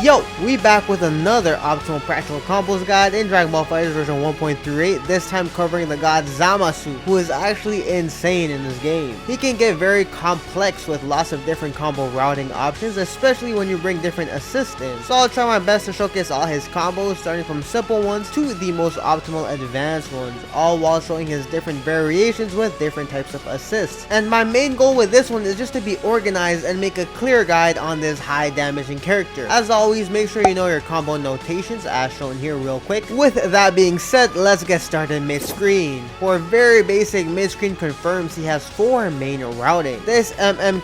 Yo, we back with another optimal practical combos guide in Dragon Ball FighterZ version 1.38, this time covering the god Zamasu, who is actually insane in this game. He can get very complex with lots of different combo routing options, especially when you bring different assists in. So I'll try my best to showcase all his combos, starting from simple ones to the most optimal advanced ones, all while showing his different variations with different types of assists. And my main goal with this one is just to be organized and make a clear guide on this high damaging character. As always, make sure you know your combo notations as shown here real quick. With that being said, let's get started mid-screen. For very basic, mid-screen confirms he has 4 main routing. This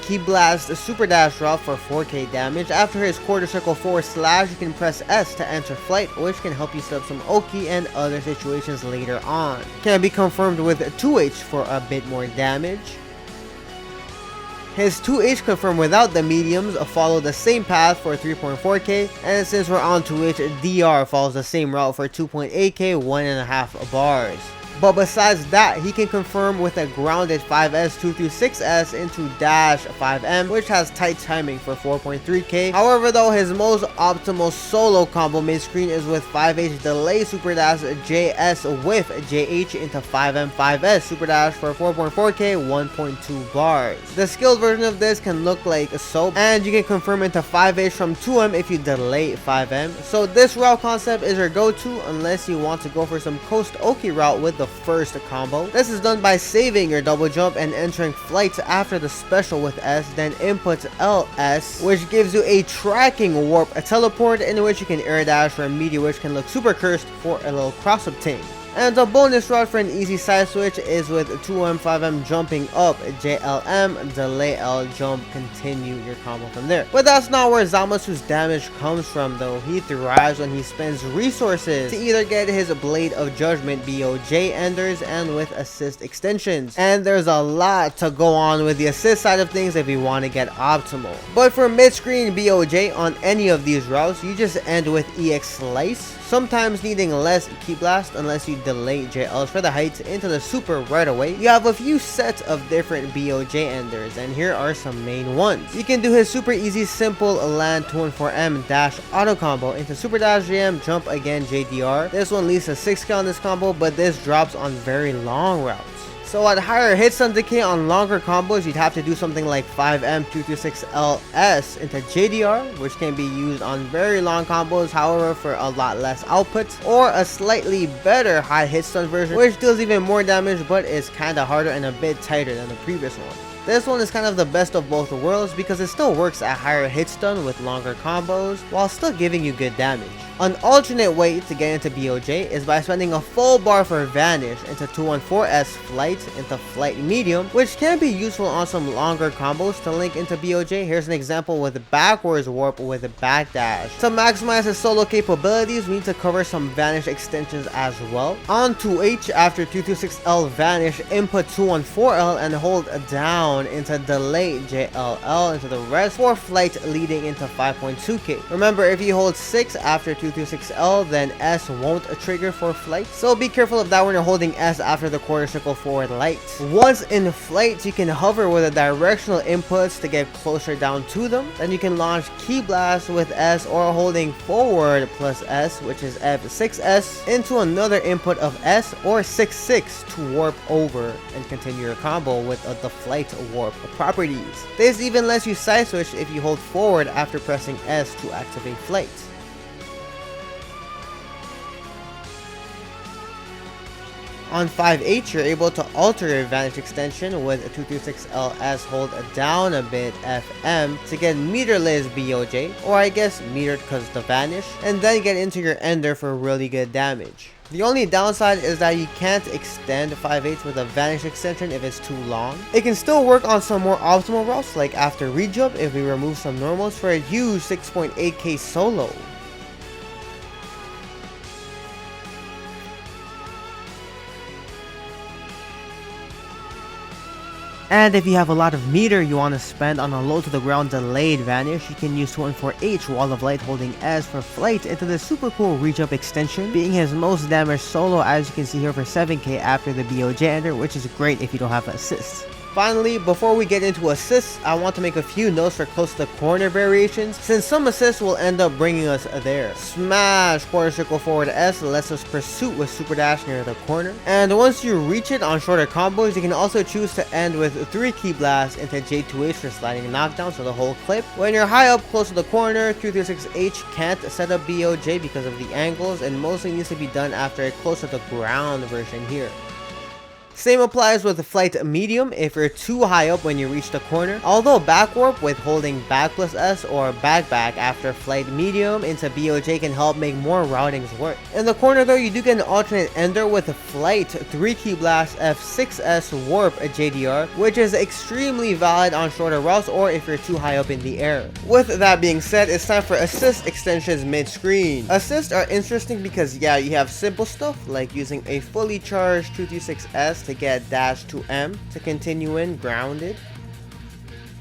Ki Blast Super Dash route for 4k damage. After his quarter circle forward slash, you can press S to enter flight, which can help you set up some Oki and other situations later on. Can be confirmed with 2H for a bit more damage. His 2H confirmed without the mediums follow the same path for 3.4k, and since we're on 2H, DR follows the same route for 2.8k, 1.5 bars. But besides that, he can confirm with a grounded 5S 2 through 6S into dash 5M, which has tight timing for 4.3k. However though, his most optimal solo combo mid-screen is with 5H delay super dash JS with JH into 5M 5S super dash for 4.4k, 1.2 bars. The skilled version of this can look like soap, and you can confirm into 5H from 2M if you delay 5M. So this route concept is your go-to unless you want to go for some Coast Oki route with the first combo. This is done by saving your double jump and entering flight after the special with S, then input LS, which gives you a tracking warp, a teleport in which you can air dash or media, which can look super cursed for a little cross up thing. And the bonus route for an easy side switch is with 2M 5M jumping up, JLM, delay L, jump, continue your combo from there. But that's not where Zamasu's damage comes from though. He thrives when he spends resources to either get his Blade of Judgement BoJ Enders and with assist extensions. And there's a lot to go on with the assist side of things if you want to get optimal. But for mid-screen BoJ on any of these routes, you just end with EX Slice, sometimes needing less Ki Blast unless you delay JLs for the heights into the super right away. You have a few sets of different BoJ Enders, and here are some main ones. You can do his super easy simple land 214M dash auto combo into super dash JM jump again JDR. This one leads to 6k on this combo, but this drops on very long routes. So at higher hit stun decay on longer combos, you'd have to do something like 5M 2 through 6 LS into JDR, which can be used on very long combos, however for a lot less output, or a slightly better high hit stun version, which deals even more damage but is kinda harder and a bit tighter than the previous one. This one is kind of the best of both worlds because it still works at higher hit stun with longer combos while still giving you good damage. An alternate way to get into BoJ is by spending a full bar for Vanish into 214S flight into flight medium, which can be useful on some longer combos to link into BoJ. Here's an example with backwards warp with backdash. To maximize his solo capabilities, we need to cover some Vanish extensions as well. On 2H, after 226L Vanish, input 214L and hold down into delay JLL into the rest for flight leading into 5.2k. Remember, if you hold 6 after 226L, then S won't trigger for flight, so be careful of that when you're holding S after the quarter circle forward light. Once in flight, you can hover with the directional inputs to get closer down to them. Then you can launch Ki Blast with S or holding forward plus S, which is F6S, into another input of S or 6-6 to warp over and continue your combo with the flight warp properties. This even lets you side switch if you hold forward after pressing S to activate flight. On 5H, you're able to alter your Vanish extension with a 226LS hold down a bit FM to get meterless BoJ, or I guess metered because the Vanish, and then get into your Ender for really good damage. The only downside is that you can't extend 5H with a Vanish extension if it's too long. It can still work on some more optimal routes like after rejump if we remove some normals for a huge 6.8k solo. And if you have a lot of meter you want to spend on a low to the ground delayed Vanish, you can use 214H Wall of Light holding S for flight into the super cool rejump extension, being his most damaged solo as you can see here for 7k after the BoJ Ender, which is great if you don't have assists. Finally, before we get into assists, I want to make a few notes for close to the corner variations, since some assists will end up bringing us there. Smash quarter circle forward S lets us pursue with super dash near the corner, and once you reach it on shorter combos, you can also choose to end with 3 key blasts into J2H for sliding knockdown, so the whole clip. When you're high up close to the corner, Q36H can't set up BoJ because of the angles, and mostly needs to be done after a close to the ground version here. Same applies with flight medium if you're too high up when you reach the corner, although back warp with holding back plus S or back after flight medium into BoJ can help make more routings work. In the corner though, you do get an alternate ender with flight 3 key blast F6S warp JDR, which is extremely valid on shorter routes or if you're too high up in the air. With that being said, it's time for assist extensions mid-screen. Assists are interesting because yeah, you have simple stuff like using a fully charged 226S to get dash to M to continue in grounded,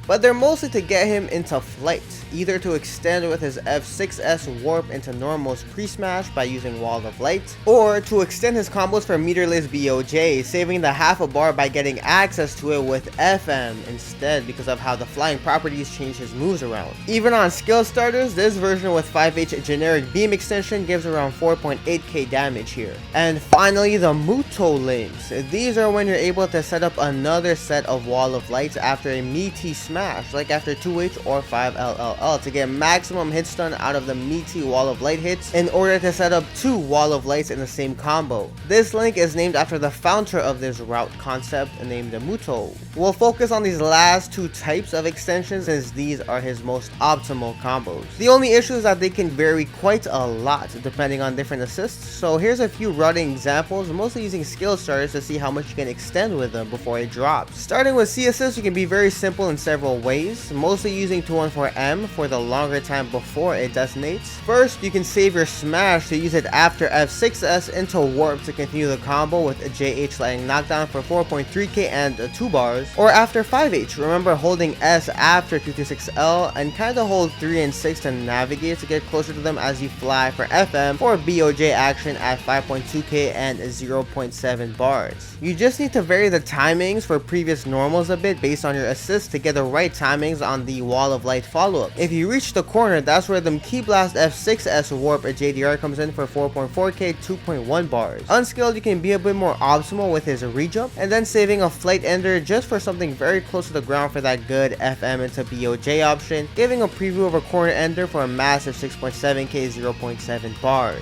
but they're mostly to get him into flight, either to extend with his F6S warp into normals pre-smash by using Wall of Light, or to extend his combos for meterless BoJ, saving the half a bar by getting access to it with FM instead because of how the flying properties change his moves around. Even on skill starters, this version with 5H generic beam extension gives around 4.8k damage here. And finally, the Muto Links. These are when you're able to set up another set of Wall of Lights after a meaty smash, like after 2H or 5LLL, to get maximum hit stun out of the meaty Wall of Light hits in order to set up 2 Wall of Lights in the same combo. This link is named after the founder of this route concept named Muto. We'll focus on these last 2 types of extensions since these are his most optimal combos. The only issue is that they can vary quite a lot depending on different assists, so here's a few routing examples, mostly using skill starters to see how much you can extend with them before it drops. Starting with C assist, you can be very simple in several ways, mostly using 214M for the longer time before it detonates. First, you can save your smash to use it after F6S into warp to continue the combo with a JH lightning knockdown for 4.3k and 2 bars, or after 5H, remember holding S after 226L and kinda hold 3 and 6 to navigate to get closer to them as you fly for FM for BoJ action at 5.2k and 0.7 bars. You just need to vary the timings for previous normals a bit based on your assist to get the right timings on the Wall of Light follow-up. If you reach the corner, that's where the Key Blast F6S warp JDR comes in for 4.4k 2.1 bars. Unskilled, you can be a bit more optimal with his rejump, and then saving a flight ender just for something very close to the ground for that good FM into BoJ option, giving a preview of a corner ender for a massive 6.7k 0.7 bars.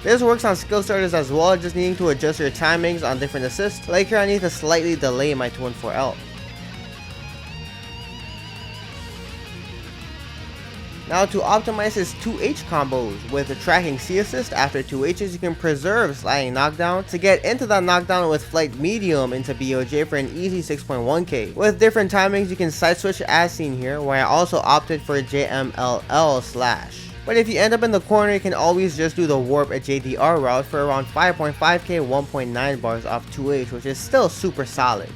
This works on skill starters as well, just needing to adjust your timings on different assists. Like here, I need to slightly delay my 214L. Now to optimize his 2H combos, with the tracking C assist after 2Hs, you can preserve sliding knockdown to get into that knockdown with flight medium into BoJ for an easy 6.1k. With different timings, you can side switch as seen here, where I also opted for JMLL slash. But if you end up in the corner, you can always just do the warp at JDR route for around 5.5k 1.9 bars off 2H, which is still super solid.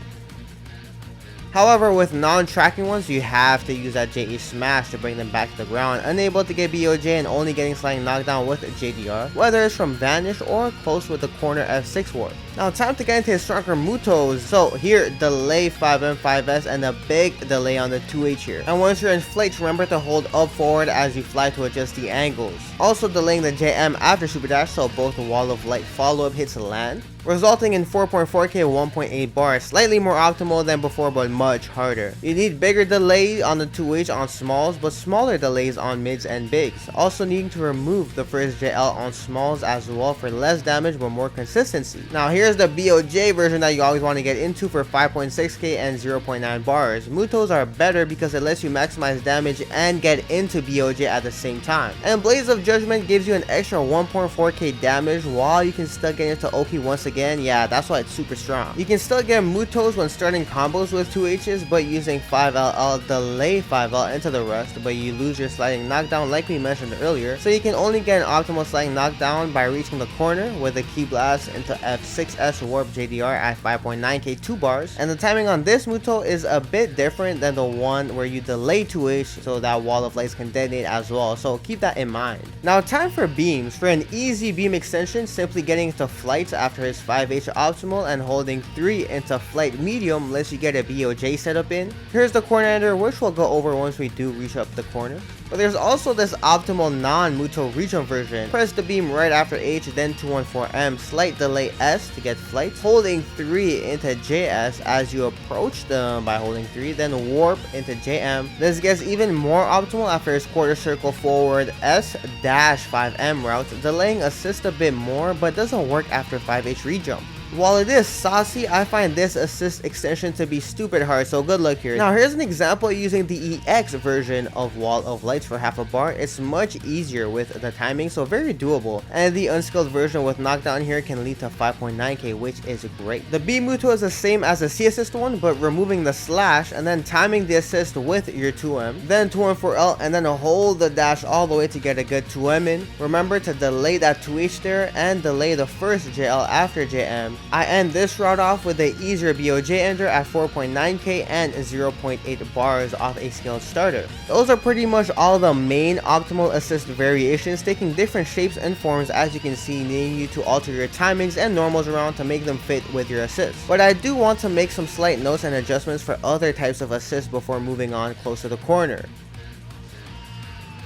However, with non-tracking ones, you have to use that JH smash to bring them back to the ground, unable to get BoJ and only getting sliding knockdown with JDR, whether it's from Vanish or close with the corner F6 warp. Now time to get into his stronger Mutos. So here, delay 5M 5S and a big delay on the 2H here. And once you're in flight, remember to hold up forward as you fly to adjust the angles. Also delaying the JM after super dash so both the Wall of Light follow-up hits land, resulting in 4.4k 1.8 bars, slightly more optimal than before but much harder. You need bigger delay on the 2H on smalls but smaller delays on mids and bigs, also needing to remove the first JL on smalls as well for less damage but more consistency. Now here's the BoJ version that you always want to get into for 5.6k and 0.9 bars. Mutos are better because it lets you maximize damage and get into BoJ at the same time. And Blades of Judgement gives you an extra 1.4k damage while you can still get into OP once again. Yeah, that's why it's super strong. You can still get Mutos when starting combos with 2Hs, but using 5LL delay 5L into the rest, but you lose your sliding knockdown like we mentioned earlier, so you can only get an optimal sliding knockdown by reaching the corner with a key blast into F6S warp JDR at 5.9k 2 bars. And the timing on this Muto is a bit different than the one where you delay 2H so that Wall of Lights can detonate as well, so keep that in mind. Now time for beams. For an easy beam extension, simply getting into flights after his is 5H optimal, and holding 3 into flight medium lets you get a BoJ setup in. Here's the corner ender, which we'll go over once we do reach up the corner. But there's also this optimal non-Muto region version. Press the beam right after H, then 214M, slight delay S to get flight, holding 3 into JS as you approach them by holding 3, then warp into JM. This gets even more optimal after his quarter circle forward S-5M route, delaying assist a bit more but doesn't work after 5H rejump. While it is saucy, I find this assist extension to be stupid hard, so good luck here. Now here's an example using the EX version of Wall of Lights for half a bar. It's much easier with the timing, so very doable. And the unskilled version with knockdown here can lead to 5.9k, which is great. The B Muto is the same as the C assist one, but removing the slash and then timing the assist with your 2M, then 2M4L, and then hold the dash all the way to get a good 2M in. Remember to delay that 2H there and delay the first JL after JM. I end this route off with the easier BoJ ender at 4.9k and 0.8 bars off a skilled starter. Those are pretty much all the main optimal assist variations, taking different shapes and forms as you can see, needing you to alter your timings and normals around to make them fit with your assists. But I do want to make some slight notes and adjustments for other types of assists before moving on close to the corner.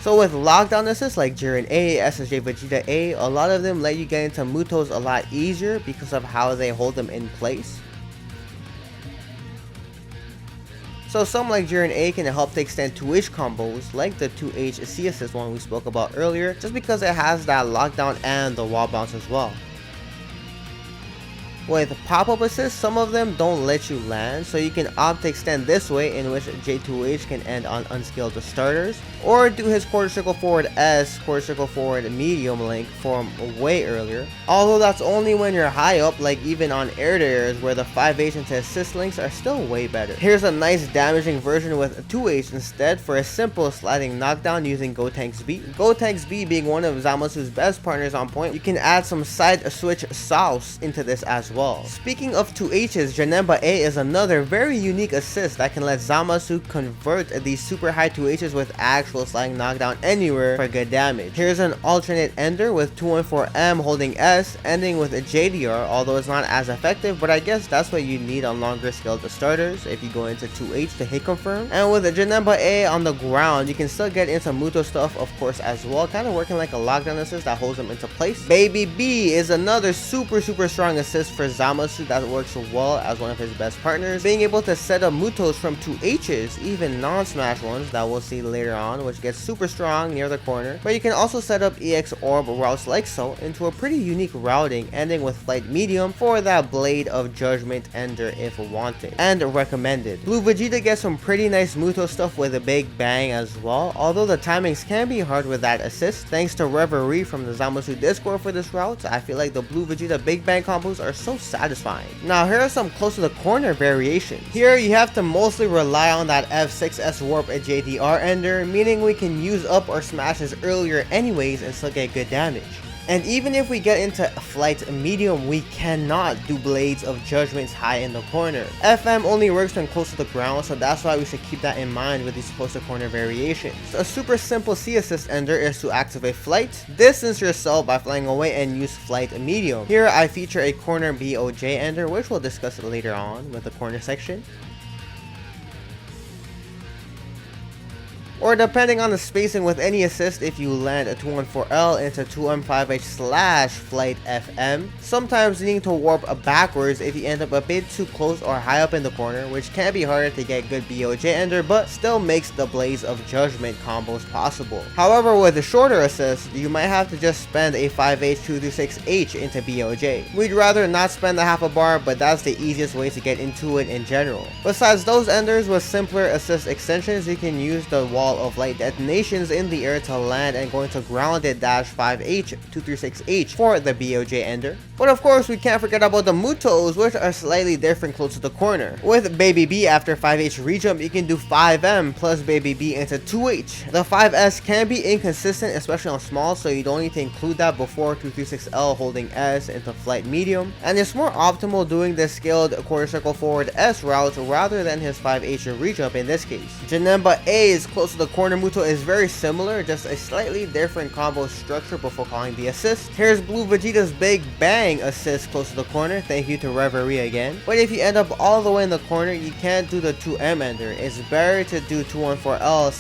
So with lockdown assists like Jiren A, SSJ Vegeta A, a lot of them let you get into Mutos a lot easier because of how they hold them in place. So some like Jiren A can help to extend 2H combos like the 2H C assist one we spoke about earlier, just because it has that lockdown and the wall bounce as well. With pop-up assists, some of them don't let you land, so you can opt to extend this way, in which J2H can end on unskilled starters, or do his quarter circle forward S, quarter circle forward medium link from way earlier. Although that's only when you're high up, like even on air to airs where the 5H into assist links are still way better. Here's a nice damaging version with 2H instead for a simple sliding knockdown using Gotenks B. Gotenks B being one of Zamasu's best partners on point, you can add some side switch sauce into this as well. Speaking of 2Hs, Janemba A is another very unique assist that can let Zamasu convert these super high 2Hs with actual sliding knockdown anywhere for good damage. Here's an alternate ender with 214M holding S, ending with a JDR, although it's not as effective, but I guess that's what you need on longer skilled starters if you go into 2H to hit confirm. And with Janemba A on the ground, you can still get into Muto stuff of course as well, kind of working like a lockdown assist that holds them into place. Baby B is another super strong assist for Zamasu that works well as one of his best partners, being able to set up Mutos from 2Hs, even non-smash ones that we'll see later on, which gets super strong near the corner. But you can also set up EX orb routes like so into a pretty unique routing, ending with flight medium for that Blade of Judgement ender if wanted and recommended. Blue Vegeta gets some pretty nice Muto stuff with a big bang as well, although the timings can be hard with that assist. Thanks to Reverie from the Zamasu Discord for this route, I feel like the Blue Vegeta big bang combos are so satisfying. Now here are some close to the corner variations. Here you have to mostly rely on that F6S warp a JDR ender, meaning we can use up our smashes earlier anyways and still get good damage. And even if we get into flight medium, we cannot do Blades of Judgement high in the corner. FM only works when close to the ground, so that's why we should keep that in mind with these close to corner variations. So a super simple C assist ender is to activate flight, distance yourself by flying away, and use flight medium. Here I feature a corner BoJ ender, which we'll discuss later on with the corner section. Or depending on the spacing with any assist, if you land a 214L into 2M5H slash flight FM, sometimes needing to warp backwards if you end up a bit too close or high up in the corner, which can be harder to get good BoJ ender, but still makes the Blades of Judgement combos possible. However, with the shorter assist, you might have to just spend a 5H 2-6H into BoJ. We'd rather not spend the half a bar, but that's the easiest way to get into it in general. Besides those enders with simpler assist extensions, you can use the Wall of Light detonations in the air to land and go into grounded dash 5H 2-6H for the BoJ ender. But of course we can't forget about the Mutos, which are slightly different close to the corner. With Baby B after 5H rejump, you can do 5M plus Baby B into 2H. The 5S can be inconsistent, especially on small, so you don't need to include that before 236L holding S into flight medium, and it's more optimal doing the scaled quarter circle forward S route rather than his 5H rejump in this case. Janemba A is close to the corner Muto is very similar, just a slightly different combo structure before calling the assist. Here's Blue Vegeta's Big Bang assist close to the corner, thank you to Reverie again. But if you end up all the way in the corner, you can't do the 2M ender. It's better to do 214L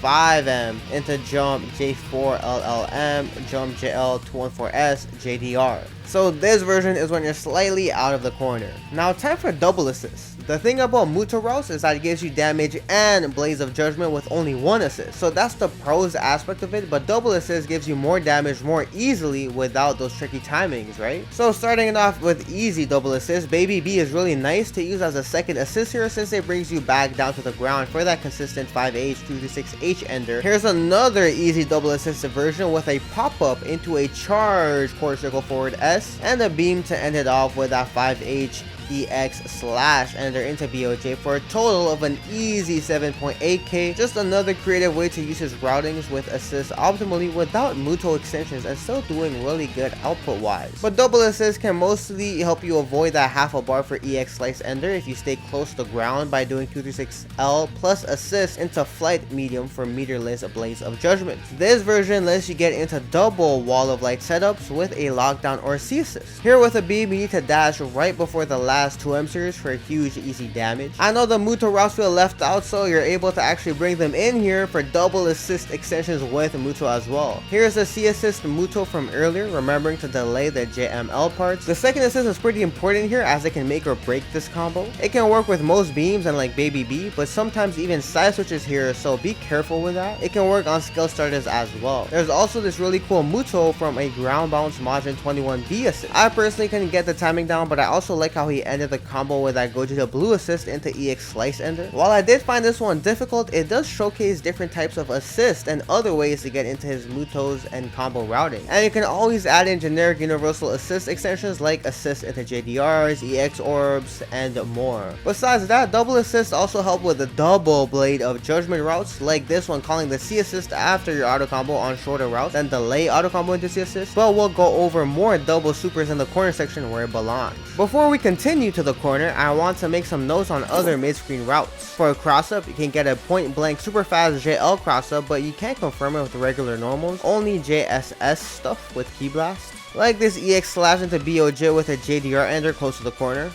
665M into jump J4LLM, jump JL 214S JDR. So this version is when you're slightly out of the corner. Now time for double assist. The thing about Muto routes is that it gives you damage and Blades of Judgement with only one assist. So that's the pros aspect of it, but double assist gives you more damage more easily without those tricky timings, right? So starting it off with easy double assist, Baby B is really nice to use as a second assist here since it brings you back down to the ground for that consistent 5H 2-6H ender. Here's another easy double assist version with a pop-up into a charge quarter circle forward S and a beam to end it off with that 5H EX slash ender into BoJ for a total of an easy 7.8k. Just another creative way to use his routings with assists optimally without Muto extensions and still doing really good output wise. But double assist can mostly help you avoid that half a bar for EX slice ender if you stay close to the ground by doing 236L plus assist into flight medium for meterless Blades of Judgement. This version lets you get into double wall of light setups with a lockdown or C assist. Here with a beam you need to dash right before the last 2M series for huge easy damage. I know the Muto routes feel left out, so you're able to actually bring them in here for double assist extensions with Muto as well. Here's a C assist Muto from earlier, remembering to delay the JML parts. The second assist is pretty important here as it can make or break this combo. It can work with most beams and like Baby B, but sometimes even side switches here, so be careful with that. It can work on skill starters as well. There's also this really cool Muto from a ground bounce Majin 21B assist. I personally couldn't get the timing down, but I also like how he ended the combo with that Gogeta Blue assist into EX Slice Ender. While I did find this one difficult, it does showcase different types of assist and other ways to get into his Mutos and combo routing. And you can always add in generic universal assist extensions like assist into JDRs, EX orbs, and more. Besides that, double assists also help with the double Blade of Judgement routes like this one, calling the C assist after your auto combo on shorter routes, then delay auto combo into C assist, but we'll go over more double supers in the corner section where it belongs. Before we continue to the corner, I want to make some notes on other mid-screen routes. For a cross-up, you can get a point-blank super fast JL cross-up, but you can't confirm it with regular normals, only JSS stuff with Key Blast. Like this EX slash into BoJ with a JDR ender close to the corner.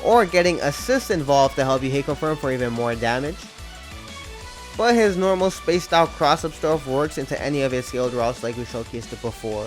Or getting assists involved to help you hit confirm for even more damage. But his normal spaced out cross-up stuff works into any of his scaled routes like we showcased it before.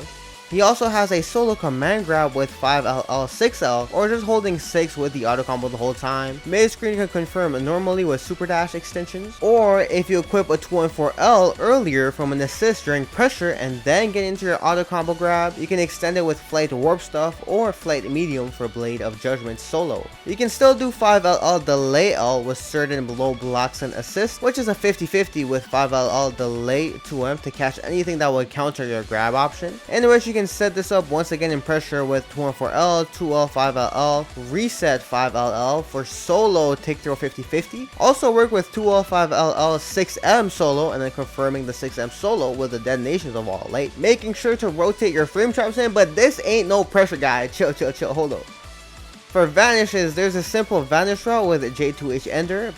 He also has a solo command grab with 5LL 6L or just holding 6 with the auto combo the whole time. Midscreen can confirm normally with super dash extensions, or if you equip a 214L earlier from an assist during pressure and then get into your auto combo grab, you can extend it with flight warp stuff or flight medium for Blade of Judgement solo. You can still do 5LL delay L with certain low blocks and assists, which is a 50-50 with 5LL delay 2M to catch anything that would counter your grab option, in which you can set this up once again in pressure with 214L, 2L, 5LL, reset 5LL for solo tick throw 50-50. Also work with 2L, 5LL, 6M solo and then confirming the 6M solo with the detonations of all light, making sure to rotate your flame traps in, but this ain't no pressure guy. Chill, hold up. For vanishes, there's a simple vanish route with J2H ender,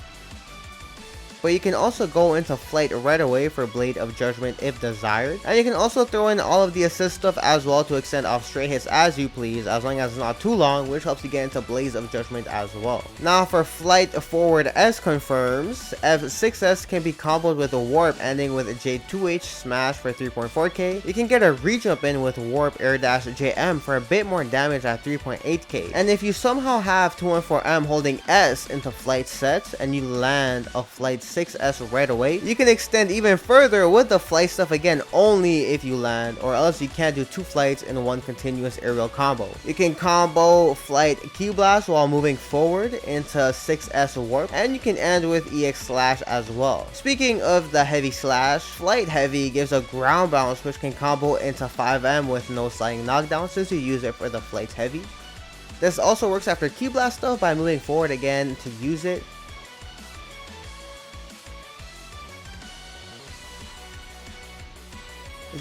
but you can also go into flight right away for Blade of Judgement if desired. And you can also throw in all of the assist stuff as well to extend off straight hits as you please, as long as it's not too long, which helps you get into Blades of Judgement as well. Now for flight forward S confirms, F6S can be comboed with a warp ending with a J2H smash for 3.4k. You can get a rejump in with warp air dash JM for a bit more damage at 3.8k. And if you somehow have 214M holding S into flight sets and you land a flight 6S right away, you can extend even further with the flight stuff again only if you land, or else you can't do 2 flights in one continuous aerial combo. You can combo flight Key Blast while moving forward into 6S warp, and you can end with EX slash as well. Speaking of the heavy slash, flight heavy gives a ground bounce which can combo into 5M with no sliding knockdown since you use it for the flight heavy. This also works after Key Blast stuff by moving forward again to use it.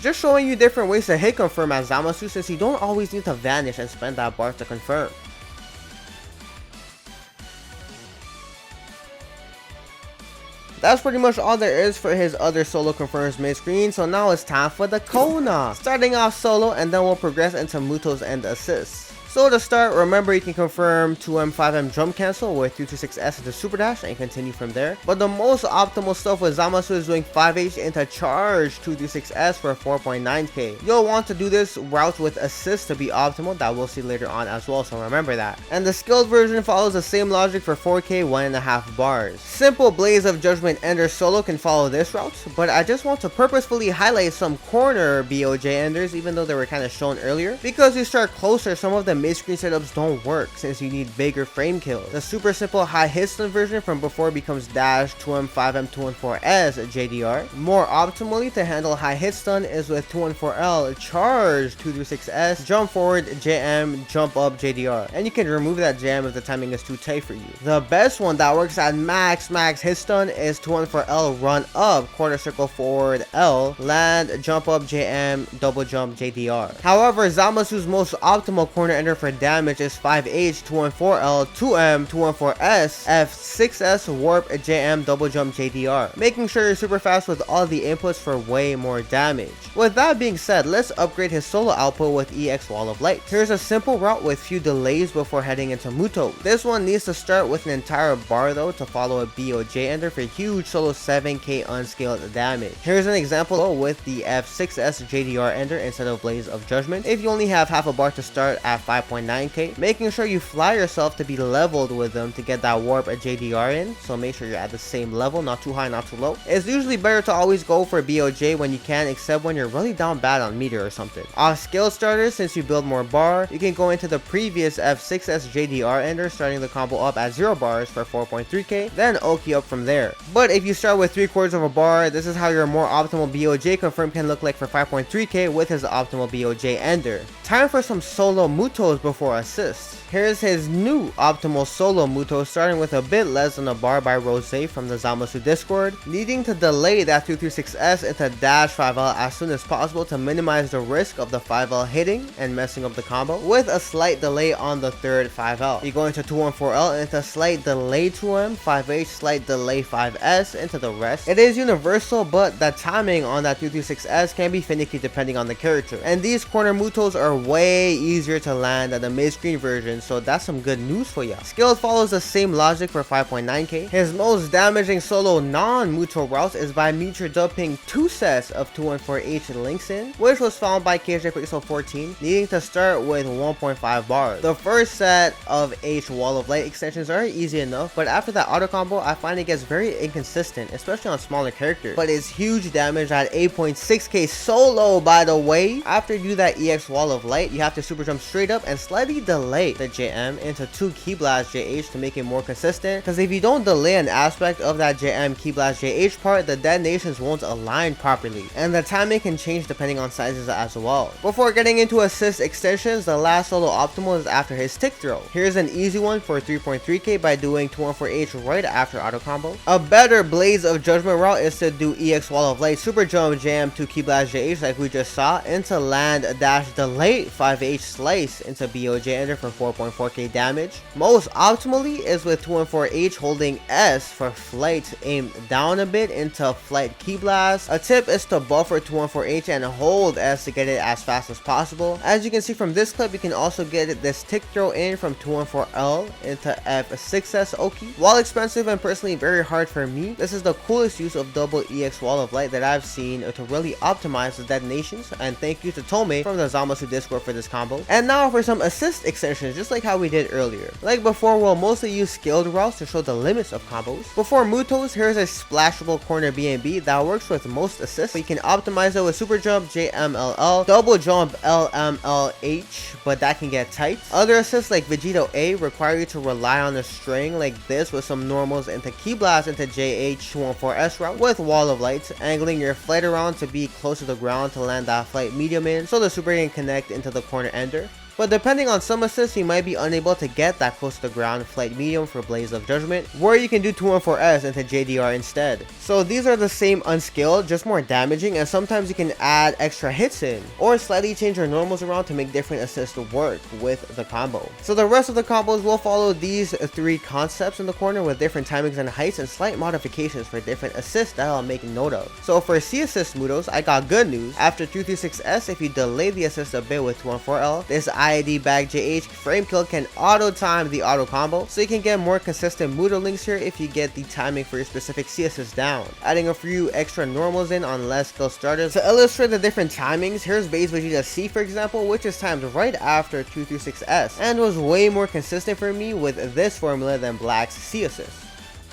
Just showing you different ways to hit confirm as Zamasu since you don't always need to vanish and spend that bar to confirm. That's pretty much all there is for his other solo confirms Midscreen, so now it's time for the Kona. Starting off solo, and then we'll progress into Mutos and assists. So to start, remember you can confirm 2M 5M jump cancel with 326S into super dash and continue from there. But the most optimal stuff with Zamasu is doing 5H into charge 226S for 4.9k. You'll want to do this route with assist to be optimal, that we'll see later on as well, so remember that. And the skilled version follows the same logic for 4k 1.5 bars. Simple Blades of Judgement Enders solo can follow this route, but I just want to purposefully highlight some corner BoJ Enders even though they were kind of shown earlier, because you start closer, some of the mid-screen setups don't work since you need bigger frame kills. The super simple high hit stun version from before becomes dash 2M 5M 214S JDR. More optimally to handle high hit stun is with 214L charge 236S jump forward JM jump up JDR, and you can remove that JM if the timing is too tight for you. The best one that works at max hit stun is 214L run up quarter circle forward L land jump up JM double jump JDR. However, Zamasu's most optimal corner ender for damage is 5H 214L 2M 214S F6S warp JM double jump JDR, making sure you're super fast with all the inputs for way more damage. With that being said, let's upgrade his solo output with EX Wall of Light. Here's a simple route with few delays before heading into Muto. This one needs to start with an entire bar though to follow a BoJ ender for huge solo 7k unscaled damage. Here's an example with the F6S JDR ender instead of Blades of Judgement. If you only have half a bar to start at 5.9k, making sure you fly yourself to be leveled with them to get that warp at JDR in, so make sure you're at the same level, not too high, not too low. It's usually better to always go for BoJ when you can, except when you're really down bad on meter or something. Off skill starters, since you build more bar, you can go into the previous F6S JDR ender, starting the combo up at 0 bars for 4.3k, then Oki up from there. But if you start with 3/4 of a bar, this is how your more optimal BoJ confirm can look like for 5.3k with his optimal BoJ ender. Time for some solo Mutos before assist. Here's his new optimal solo Muto, starting with a bit less than a bar by Rozay from the Zamasu Discord, needing to delay that 236S into dash 5L as soon as possible to minimize the risk of the 5L hitting and messing up the combo, with a slight delay on the third 5L. You go into 214L into slight delay 2M, 5H slight delay 5S into the rest. It is universal, but the timing on that 236S can be finicky depending on the character, and these corner Mutos are way easier to land than the mid-screen version, so that's some good news for ya. Skilled follows the same logic for 5.9k. His most damaging solo non-Muto routes is by meter dumping 2 sets of 214H links in, which was found by KJ Pixel 14, needing to start with 1.5 bars. The first set of H Wall of Light extensions are easy enough, but after that auto combo, I find it gets very inconsistent, especially on smaller characters. But it's huge damage at 8.6k solo, by the way. After you do that EX Wall of Light, you have to super jump straight up and slightly delay the JM into 2 Key Blast JH to make it more consistent, because if you don't delay an aspect of that JM Key Blast JH part, the detonations won't align properly, and the timing can change depending on sizes as well. Before getting into assist extensions, the last solo optimal is after his tick throw. Here's an easy one for 3.3k by doing 214H right after auto combo. A better Blades of Judgement route is to do EX Wall of Light super jump jam 2 Key Blast JH like we just saw, into land dash delay 5H slice into BoJ ender for 4.4k damage. Most optimally is with 214H holding S for flight aimed down a bit into flight key blast. A tip is to buffer 214H and hold S to get it as fast as possible. As you can see from this clip, you can also get this tick throw in from 214L into F6S Oki. While expensive and personally very hard for me, this is the coolest use of double EX Wall of Light that I've seen to really optimize the detonations, and thank you to Tomé from the Zamasu Discord for this combo. And now for some assist extensions, just like how we did earlier. Like before, we'll mostly use skilled routes to show the limits of combos. Before Mutos, here's a splashable corner BNB that works with most assists, but you can optimize it with super jump JMLL, double jump LMLH, but that can get tight. Other assists like Vegeta A require you to rely on a string like this with some normals into Key Blast into JH214S route with Wall of Lights, angling your flight around to be close to the ground to land that flight medium in, so the super can connect into the corner ender. but depending on some assists, you might be unable to get that close to the ground flight medium for Blades of Judgement, where you can do 214S into JDR instead. So these are the same unskilled, just more damaging, and sometimes you can add extra hits in, or slightly change your normals around to make different assists work with the combo. So the rest of the combos will follow these 3 concepts in the corner with different timings and heights and slight modifications for different assists that I'll make note of. So for C assist Mutos, I got good news. After 236S, if you delay the assist a bit with 214L, this IID bag JH frame kill can auto time the auto combo, so you can get more consistent Muto Links here if you get the timing for your specific C assist down. Adding a few extra normals in on less skill starters. To illustrate the different timings, here's base Vegeta C for example, which is timed right after 236S and was way more consistent for me with this formula than Black's C assist.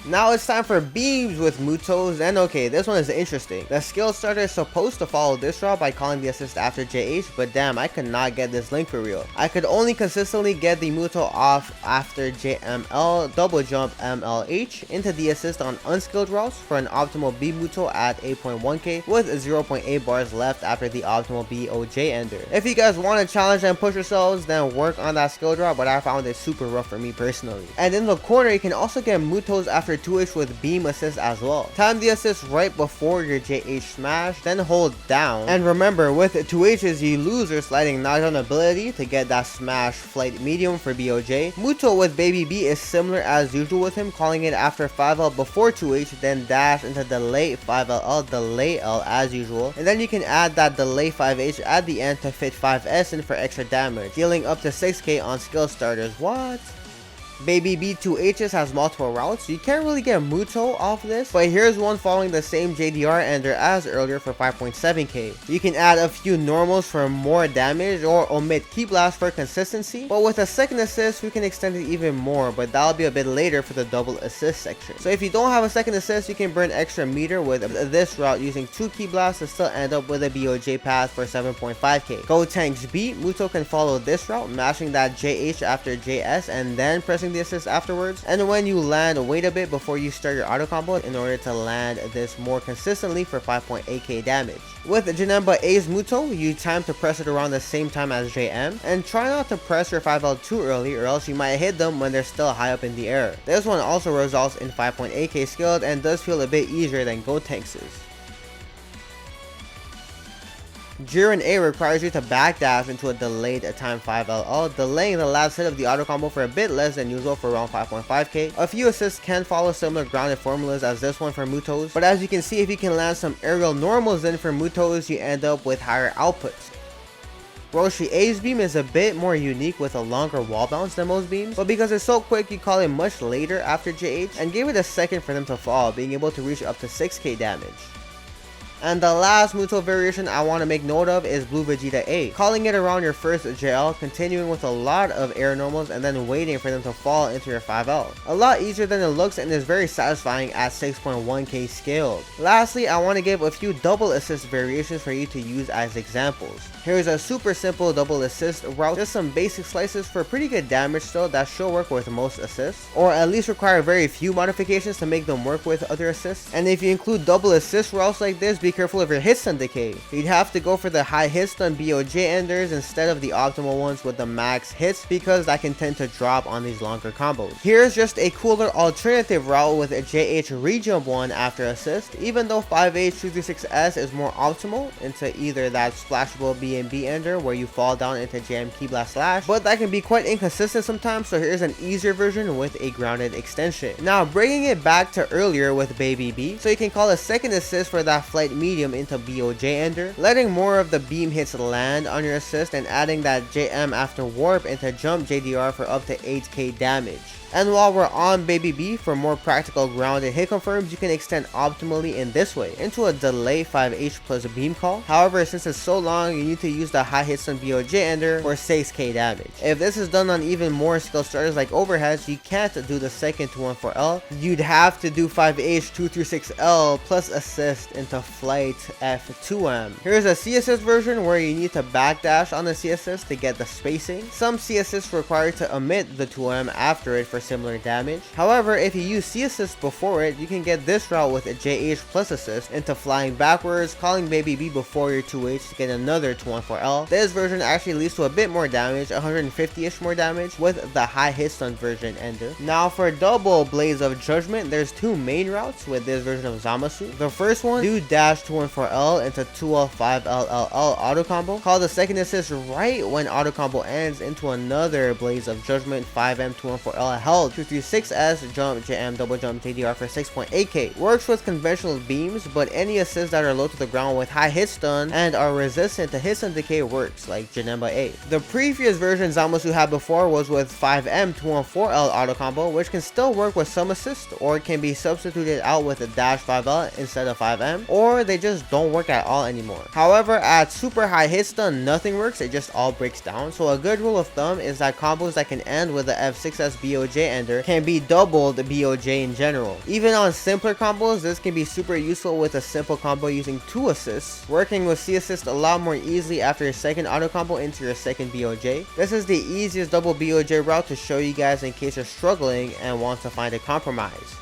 Now it's time for beams with Mutos, and okay, this one is interesting. The skill starter is supposed to follow this route by calling the assist after JH, but damn, I could not get this link for real. I could only consistently get the Muto off after JML double jump MLH into the assist on unskilled routes for an optimal B Muto at 8.1k with 0.8 bars left after the optimal BoJ Ender. If you guys want to challenge and push yourselves, then work on that skill route, but I found it super rough for me personally. And in the corner, you can also get Mutos after 2H with beam assist as well. Time the assist right before your JH smash, then hold down. And remember, with 2Hs you lose your sliding knockdown ability to get that smash flight medium for BoJ. Muto with Baby B is similar as usual with him, calling it after 5L before 2H, then dash into delay 5LL, delay L as usual. And then you can add that delay 5H at the end to fit 5S in for extra damage, dealing up to 6k on skill starters. What? Baby B2Hs has multiple routes, so you can't really get Muto off this, but here's one following the same JDR ender as earlier for 5.7k. You can add a few normals for more damage or omit Key Blast for consistency, but with a second assist we can extend it even more, but that'll be a bit later for the double assist section. So if you don't have a second assist, you can burn extra meter with this route using 2 Key Blasts to still end up with a BoJ path for 7.5k. Gotenks B, Muto can follow this route, mashing that JH after JS and then pressing the assist afterwards, and when you land, wait a bit before you start your auto combo in order to land this more consistently for 5.8k damage. With Janemba A's Muto, you time to press it around the same time as JM, and try not to press your 5L too early or else you might hit them when they're still high up in the air. This one also results in 5.8k skilled and does feel a bit easier than Gotenks's. Jiren A requires you to backdash into a delayed time 5LL, delaying the last hit of the auto combo for a bit less than usual for around 5.5k. A few assists can follow similar grounded formulas as this one for Mutos, but as you can see, if you can land some aerial normals in for Mutos, you end up with higher outputs. Roshi A's beam is a bit more unique with a longer wall bounce than most beams, but because it's so quick you call it much later after JH and gave it a second for them to fall, being able to reach up to 6k damage. And the last Muto variation I want to make note of is Blue Vegeta A, calling it around your first JL, continuing with a lot of air normals and then waiting for them to fall into your 5L. A lot easier than it looks and is very satisfying at 6.1k scaled. Lastly, I want to give a few double assist variations for you to use as examples. Here's a super simple double assist route, just some basic slices for pretty good damage still that should work with most assists, or at least require very few modifications to make them work with other assists. And if you include double assist routes like this, be careful of your hit stun decay. You'd have to go for the high hit stun BoJ Enders instead of the optimal ones with the max hits, because that can tend to drop on these longer combos. Here's just a cooler alternative route with a JH rejump one after assist, even though 5H236S is more optimal into either that Splashable Beam Ender where you fall down into Jam Key Blast Slash, but that can be quite inconsistent sometimes, so here's an easier version with a grounded extension. Now bringing it back to earlier with Baby B, so you can call a second assist for that flight medium into BoJ Ender, letting more of the beam hits land on your assist and adding that JM after warp into jump JDR for up to 8k damage. And while we're on Baby B, for more practical grounded hit confirms, you can extend optimally in this way, into a delay 5H plus beam call. However, since it's so long, you need to use the high hits on BoJ Ender for 6k damage. If this is done on even more skill starters like overheads, you can't do the second 214L. You'd have to do 5H 236L plus assist into flight F2M. Here's a C assist version where you need to backdash on the C assist to get the spacing. Some C assists require to omit the 2M after it for similar damage. However, if you use C assist before it, you can get this route with a JH plus assist into flying backwards, calling Baby B before your 2H to get another 214L. This version actually leads to a bit more damage, 150-ish more damage, with the high hit stun version Ender. Now for double Blades of Judgement, there's two main routes with this version of Zamasu. The first one, do dash 214L into 2L5LLL auto combo. Call the second assist right when auto combo ends into another Blades of Judgement 5M 214L held 236S jump JM double jump JDR for 6.8k. Works with conventional beams, but any assists that are low to the ground with high hit stun and are resistant to hit stun decay works, like Janemba A. The previous version Zamasu had before was with 5M 214L auto combo, which can still work with some assist, or it can be substituted out with a dash 5L instead of 5M, or they just don't work at all anymore. However, at super high hit stun, nothing works, it just all breaks down. So a good rule of thumb is that combos that can end with the F6S BoJ Ender can be doubled BoJ in general. Even on simpler combos, this can be super useful with a simple combo using 2 assists, working with C assist a lot more easily after your second auto combo into your second BoJ. This is the easiest double BoJ route to show you guys in case you're struggling and want to find a compromise.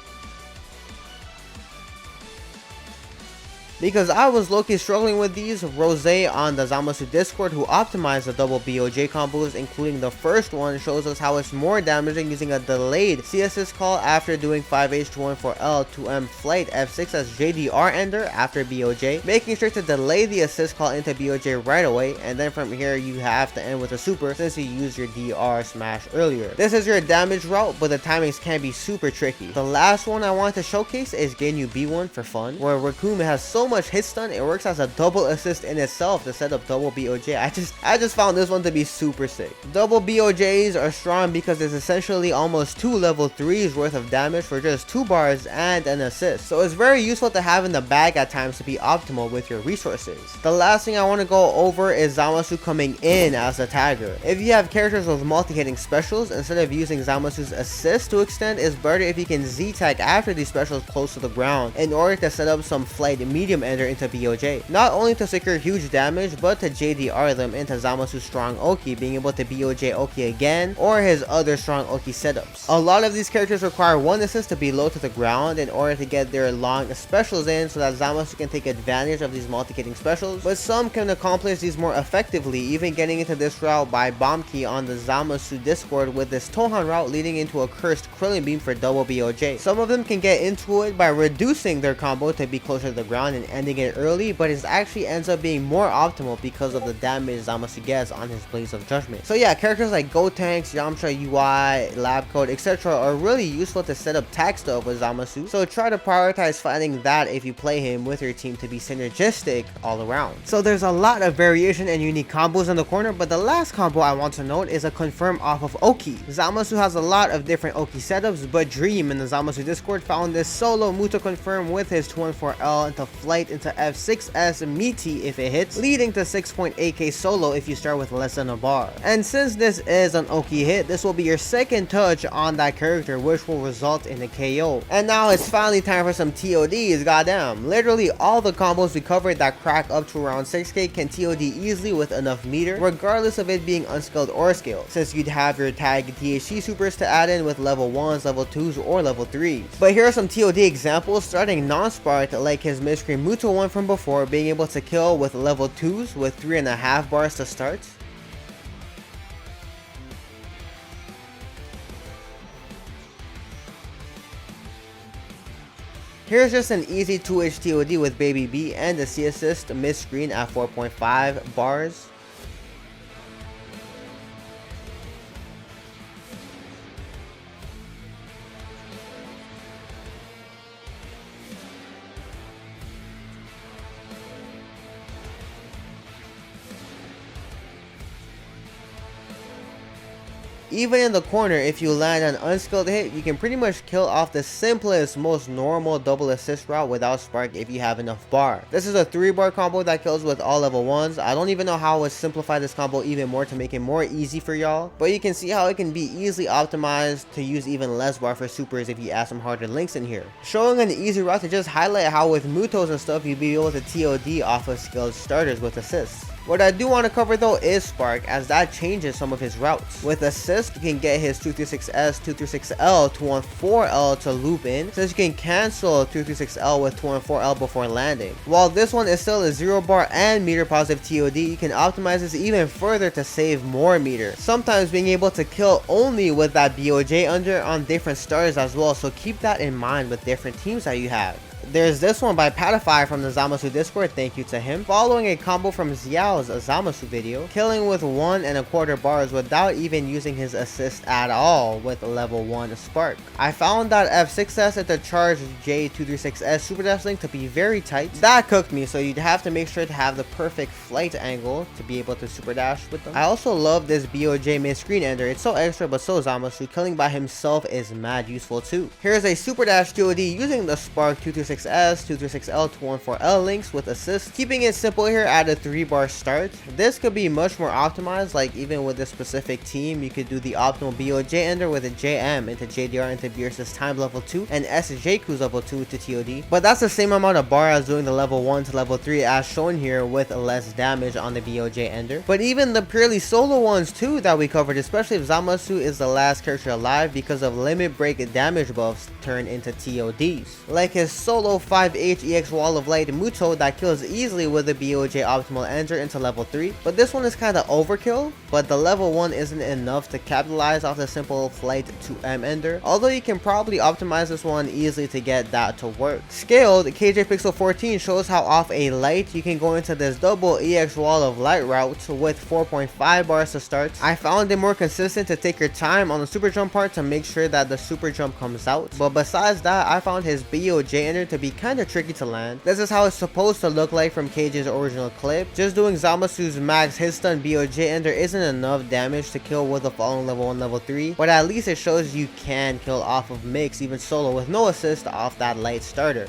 Because I was low-key struggling with these, Rozay on the Zamasu Discord, who optimized the double BoJ combos, including the first one, shows us how it's more damaging using a delayed C assist call after doing 5H214L 2M flight F6 as JDR Ender after BoJ, making sure to delay the assist call into BoJ right away, and then from here you have to end with a super since you used your DR smash earlier. This is your damage route, but the timings can be super tricky. The last one I want to showcase is Ginyu B one for fun, where Rakuma has so much hit stun, it works as a double assist in itself to set up double BoJ. I just found this one to be super sick. Double BoJs are strong because it's essentially almost 2 level 3s worth of damage for just 2 bars and an assist. So it's very useful to have in the bag at times to be optimal with your resources. The last thing I want to go over is Zamasu coming in as a tagger. If you have characters with multi-hitting specials, instead of using Zamasu's assist to extend, it's better if you can Z-tag after these specials close to the ground in order to set up some flight medium ender into BoJ. Not only to secure huge damage, but to JDR them into Zamasu's strong Oki, being able to BoJ Oki again, or his other strong Oki setups. A lot of these characters require one assist to be low to the ground in order to get their long specials in so that Zamasu can take advantage of these multi-hitting specials, but some can accomplish these more effectively, even getting into this route by bomb key on the Zamasu Discord with this Tohan route leading into a cursed Krillin beam for double BoJ. Some of them can get into it by reducing their combo to be closer to the ground and ending it early, but it actually ends up being more optimal because of the damage Zamasu gets on his Blades of Judgement. So yeah, characters like Gotenks, Yamcha UI, Lab Code, etc. are really useful to set up tag stuff with Zamasu, so try to prioritize finding that if you play him with your team to be synergistic all around. So there's a lot of variation and unique combos in the corner, but the last combo I want to note is a confirm off of Oki. Zamasu has a lot of different Oki setups, but Dream in the Zamasu Discord found this Solo Muto confirm with his 214L into flight into F6S meaty if it hits, leading to 6.8k solo if you start with less than a bar. And since this is an Oki hit, this will be your second touch on that character, which will result in a KO. And now it's finally time for some TODs. Goddamn, literally all the combos we covered that crack up to around 6k can TOD easily with enough meter, regardless of it being unskilled or skilled, since you'd have your tag THC supers to add in with level 1s, level 2s, or level 3s. But here are some TOD examples, starting non-sparked like his Midscreen Muto one from before, being able to kill with level 2s with 3.5 bars to start. Here's just an easy 2H TOD with Baby B and the C assist Midscreen at 4.5 bars. Even in the corner, if you land an unskilled hit, you can pretty much kill off the simplest, most normal double assist route without spark if you have enough bar. This is a 3-bar combo that kills with all level 1s. I don't even know how I would simplify this combo even more to make it more easy for y'all, but you can see how it can be easily optimized to use even less bar for supers if you add some harder links in here. Showing an easy route to just highlight how with Mutos and stuff you'd be able to TOD off of skilled starters with assists. What I do want to cover though is Spark, as that changes some of his routes. With assist, you can get his 236S, 236L, 214L to loop in, since you can cancel 236L with 214L before landing. While this one is still a 0 bar and meter positive TOD, you can optimize this even further to save more meter. Sometimes being able to kill only with that BoJ under on different starters as well, so keep that in mind with different teams that you have. There's this one by Patify from the Zamasu Discord, thank you to him, following a combo from Xiao's Zamasu video, killing with 1¼ bars without even using his assist at all with level 1 Spark. I found that F6S at the charged J236S Super Dash link to be very tight. That cooked me, so you'd have to make sure to have the perfect flight angle to be able to Super Dash with them. I also love this BoJ Midscreen ender, it's so extra but so Zamasu, killing by himself is mad useful too. Here's a Super Dash TOD using the Spark 236S, 236L, 214L links with assist, keeping it simple here at a 3-bar start. This could be much more optimized, like even with this specific team, you could do the optimal BoJ ender with a JM into JDR into Beerus's time level 2 and SJQ's level 2 to TOD, but that's the same amount of bar as doing the level 1 to level 3 as shown here with less damage on the BoJ ender. But even the purely solo ones too that we covered, especially if Zamasu is the last character alive, because of limit break damage buffs turn into TODs, like his Solo 5H EX Wall of Light Muto that kills easily with the BoJ optimal enter into level 3, but this one is kinda overkill, but the level 1 isn't enough to capitalize off the simple flight to M ender, although you can probably optimize this one easily to get that to work. Scaled, KJ Pixel 14 shows how off a light you can go into this double EX Wall of Light route with 4.5 bars to start. I found it more consistent to take your time on the super jump part to make sure that the super jump comes out, but besides that, I found his BoJ ender to be kinda tricky to land. This is how it's supposed to look like from KJ's original clip. Just doing Zamasu's max hit stun BoJ ender isn't enough damage to kill with the following level 1, level 3, but at least it shows you can kill off of Misc even solo with no assist off that light starter.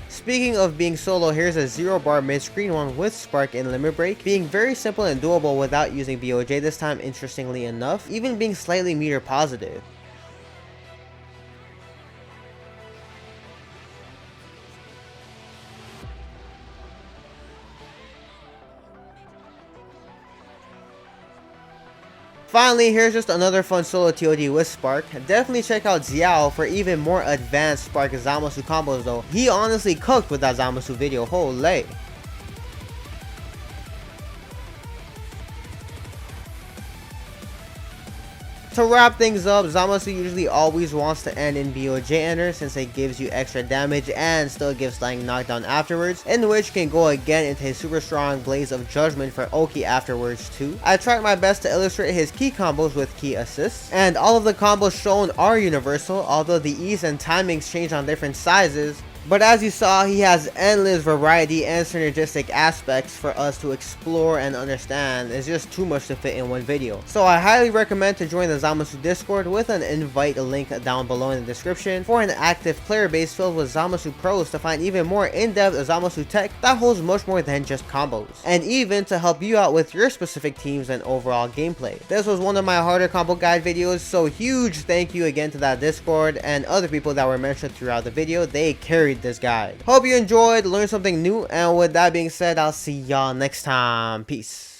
Speaking of being solo, here's a 0 bar mid-screen one with Spark and Limit Break, being very simple and doable without using BoJ this time, interestingly enough, even being slightly meter positive. Finally, here's just another fun solo TOD with Spark. Definitely check out Xiao for even more advanced Spark Zamasu combos though. He honestly cooked with that Zamasu video, holy. To wrap things up, Zamasu usually always wants to end in BoJ ender since it gives you extra damage and still gives slaying knockdown afterwards, in which can go again into his super strong Blades of Judgement for Oki afterwards too. I tried my best to illustrate his key combos with key assists, and all of the combos shown are universal, although the ease and timings change on different sizes. But as you saw, he has endless variety and synergistic aspects for us to explore and understand. It's just too much to fit in one video. So I highly recommend to join the Zamasu Discord with an invite link down below in the description for an active player base filled with Zamasu pros to find even more in-depth Zamasu tech that holds much more than just combos, and even to help you out with your specific teams and overall gameplay. This was one of my harder combo guide videos, so huge thank you again to that Discord and other people that were mentioned throughout the video. They carried this guide. Hope you enjoyed, learned something new, and with that being said, I'll see y'all next time. Peace.